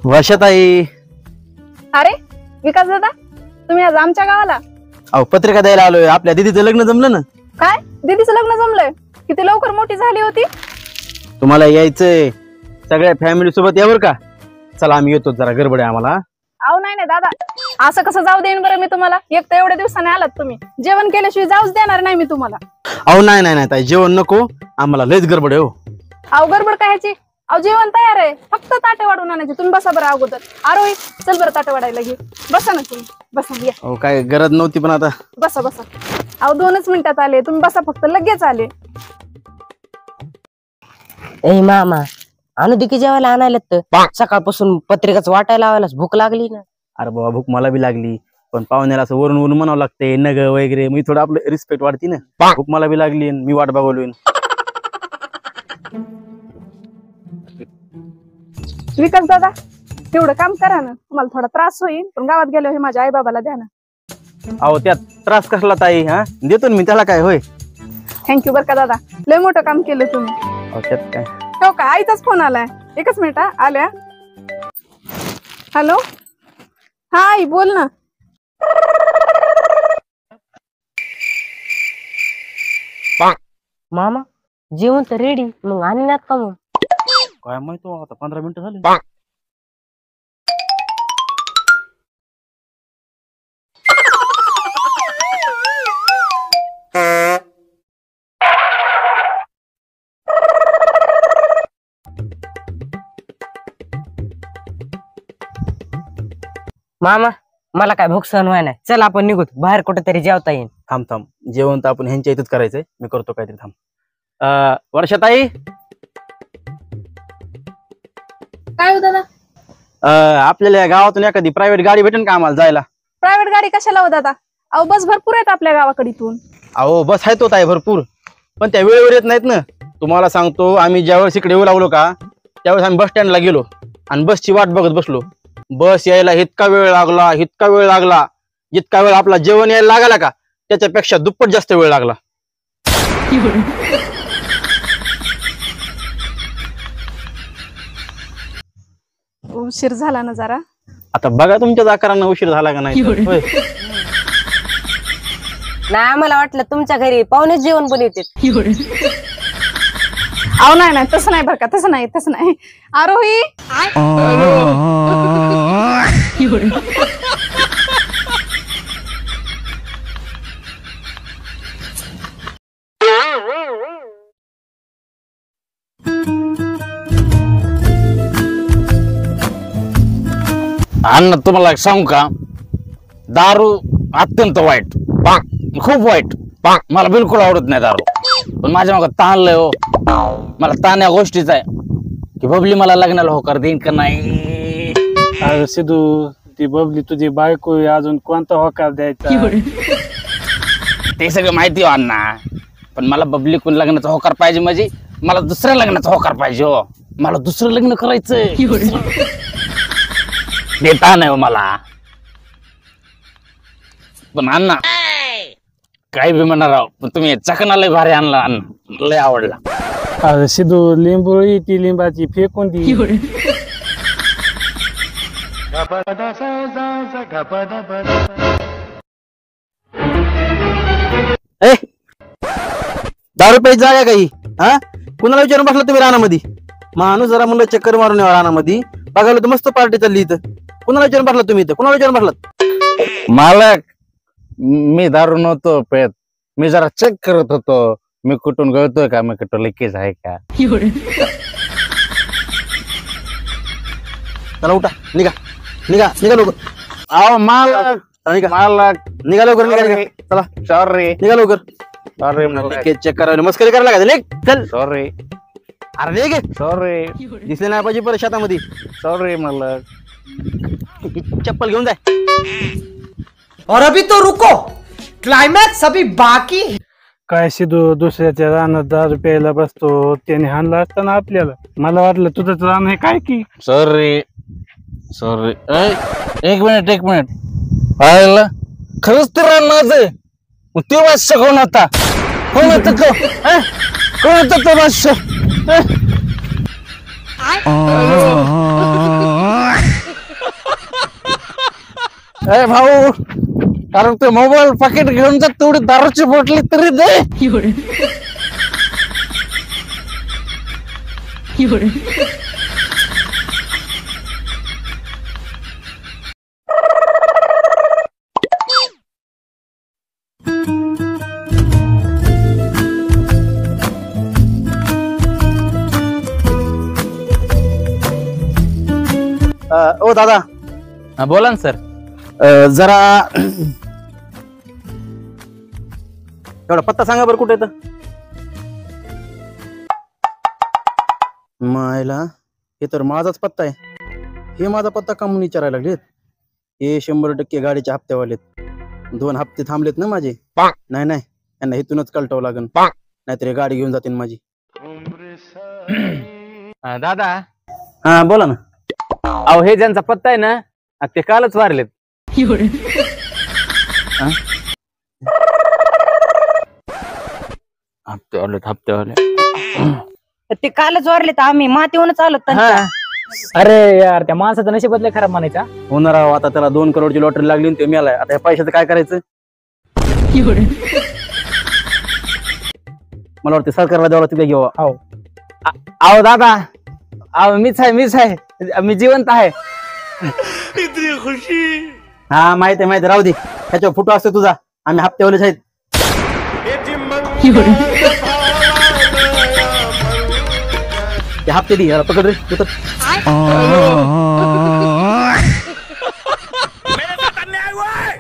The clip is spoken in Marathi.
वर्षाताई. अरे विकास दादा, तुम्ही आज आमच्या गावाला? अहो पत्रिका द्यायला आलोय. आपल्या दीदीचं लग्न जमलं ना. काय दीदीचं लग्न जमलंय? किती लवकर मोठी झाली होती. तुम्हाला यायचंय सगळ्या फॅमिली सोबत यावर का? चला आम्ही येतो, जरा गडबड आहे आम्हाला. अहो नाही नाही दादा, असं कसं जाऊ देईन बरं मी तुम्हाला? एक तर एवढ्या दिवसाने आलात तुम्ही, जेवण केल्याशिवाय जाऊच देणार नाही मी तुम्हाला. अहो नाही नाही नाही ताई, जेवण नको, आम्हाला लयच गडबड आहे हो. अहो गडबड काय ह्याची? अहो जेवण तयार आहे, फक्त ताटे वाढून आणायचे. तुम्ही बसा बरं अगोदर. आरोही चल बरं ताटे वाढायला घे. बसा ना तुम्ही, बसा या. अहो काय गरज नव्हती पण आता. बसा बसा. अहो 2च मिनिटात आले, तुम्ही बसा फक्त, लगेच आले. ए मामा, आणू दे की जेवायला आणायला तर. सकाळपासून पत्रिकाच वाटायला लावायलाच भूक लागली ना. अरे बाबा भूक मला बी लागली, पण पाहुण्याला असं वरून वरून म्हणावं लागते नग वगैरे, मी थोडं आपलं रिस्पेक्ट वाढती ना. भूक मला बी लागली, मी वाट बघवलोय. विकास दादा, तेवढं काम करा ना, तुम्हाला थोडा त्रास होईल, पण गावात गेलो हे माझ्या आई बाबाला द्या ना. अहो त्यात त्रास कसला ताई? हा देतो ना मी, त्याला काय होय. थँक्यू बरं का दादा, लय मोठं काम केलं तुम्ही. अहो त्यात काय. हो का, आईचाच फोन आलाय. एकच मिनिट हा, आल्या. हॅलो, हा आई बोल ना. मामा जेवण तर रेडी, मग आणण्यात का मग? काय माहिती आता 15 मिनिटं झाली. मामा मला काय भूक सहन व्हाय नाही. चल आपण निघू, बाहेर कुठेतरी जेवता येईल. थांब थांब, जेवण तर आपण ह्यांच्या इथंच करायचंय, मी करतो काहीतरी. थांब. वर्षाताई, काय हो दादा? आपल्याला या गावातून एखादी प्रायव्हेट गाडी भेटेल का आम्हाला जायला? प्रायव्हेट गाडी कशाला हो दादा? अहो बस भरपूर आहेत आपल्या गावाकडे इथून. अहो बस आहे तो ताई भरपूर, पण त्या वेळेवर येत नाहीत ना. तुम्हाला सांगतो, आम्ही ज्यावेळेस इकडे येऊ लागलो का, त्यावेळेस आम्ही बस स्टँडला गेलो आणि बसची वाट बघत बसलो. बस यायला इतका वेळ लागला, इतका वेळ लागला, जितका वेळ आपला जेवण यायला लागला का त्याच्यापेक्षा दुप्पट जास्त वेळ लागला. उशीर झाला ना जरा. आता बघा तुमच्याच आकारानं उशीर झाला का नाही. होय. नाही, आम्हाला वाटलं तुमच्या घरी पाहुणेच जेवण बनवते. अहो नाही नाही, तसं नाही बरं का, तसं नाही, तसं नाही. आरोही, अण्णा तुम्हाला एक सांगू का, दारू अत्यंत वाईट, खूप वाईट. मला बिलकुल आवडत नाही दारू, पण माझ्या मग ताण लय हो. मला ताण या गोष्टीचा आहे की बबली मला लग्नाला होकार देईन का नाही. अरे सिद्धू, ती बबली तुझी बायको आहे, अजून कोणता होकार द्यायचा? ते सगळं माहिती हो अण्णा, पण मला बबली कोण लग्नाचा होकार पाहिजे, म्हणजे मला दुसऱ्या लग्नाचा होकार पाहिजे हो. मला दुसरं लग्न करायचंय. देता नाही हो मला. पण अण्णा काही बी म्हणा राव, पण तुम्ही चकना लय भारी आणला अण्णा, लय आवडला. अरे सिद्धू, लिंबोळी ती लिंबाची फेकून दी. ए, 10 रुपयाची जागा काही? हा कुणाला विचारून बसला तुम्ही रानामध्ये? माणूस जरा म्हणलं चक्कर मारून यावं रानामध्ये. बघायला तर मस्त पार्टी चालली इथं. कुणाला विचारून बसला तुम्ही इथं? कुणाला विचारून बसलात? मालक, मी दारू नव्हतो पेत, मी जरा चेक करत होतो, मी कुठून गळतोय का, मी कुठं लिकेज आहे का. चला उठा, निघा निघा निघा लवकर. अहो मालक, निघा मालक निघा लवकर, निघा निघा. चला सॉरी निघा लवकर. सॉरी चेक करायला मस्करी करायला लागत. निघ चल. सॉरी अरे निघ, सॉरी दिसले नाही पाहिजे परत शेतामध्ये. सॉरी मालक. चप्पल घेऊन जाय. और अभी तो रुको, क्लाइमैक्स अभी बाकी है. काय सिद्धू, दुसऱ्याच्या रानात दारू प्यायला बसतो, त्याने हाणला असताना आपल्याला. मला वाटलं तुझंच रान आहे काय की. Sorry sorry. एक मिनिट पाहिलं, खरंच ते रान माझं. ते वाश्य कोण होता? कोण होता तो? कोण होता तो वाश्य? अरे भाऊ, कारण ते मोबाईल पाकिट घेऊन जा, तेवढी दारूची बोटली तरी दे. ओ दादा, बोला ना सर. जरा एवढा पत्ता सांगा बरं कुठे येतं. मायला हे तर माझाच पत्ता आहे. हे माझा पत्ता का म्हणून विचारायला लागलेत. हे 100% गाडीच्या हप्त्यावालेत. 2 हप्ते थांबलेत ना माझे. नाही नाही, यांना इथूनच कळटावं लागेल, नाहीतर हे गाडी घेऊन जातील माझी. दादा, हा बोला ना. अहो हे ज्यांचा पत्ता आहे ना, ते कालच वारलेत. हप्त्यावाले. ते कालच वारले तर आम्ही मातीहूनच आलो त्यांच्या. अरे यार, त्या माणसाचं नशीबच खराब म्हणायचा. होणार राव, आता त्याला 2 करोडची लॉटरी लागली आणि ते मिळालाय. आता या पैशाचं काय करायचं. मला वाटतं सरकारला द्यावं तिथे घेऊ. अहो दादा, अहो मीच आहे, मी जिवंत आहे. हा माहिती आहे, राहू दे. ह्याच्यावर फोटो असतो तुझा. आम्ही हप्त्यावालेच आहेत. ते हप्ते दे, पकड रे उतर. मेरे साथ अन्याय हुआ है.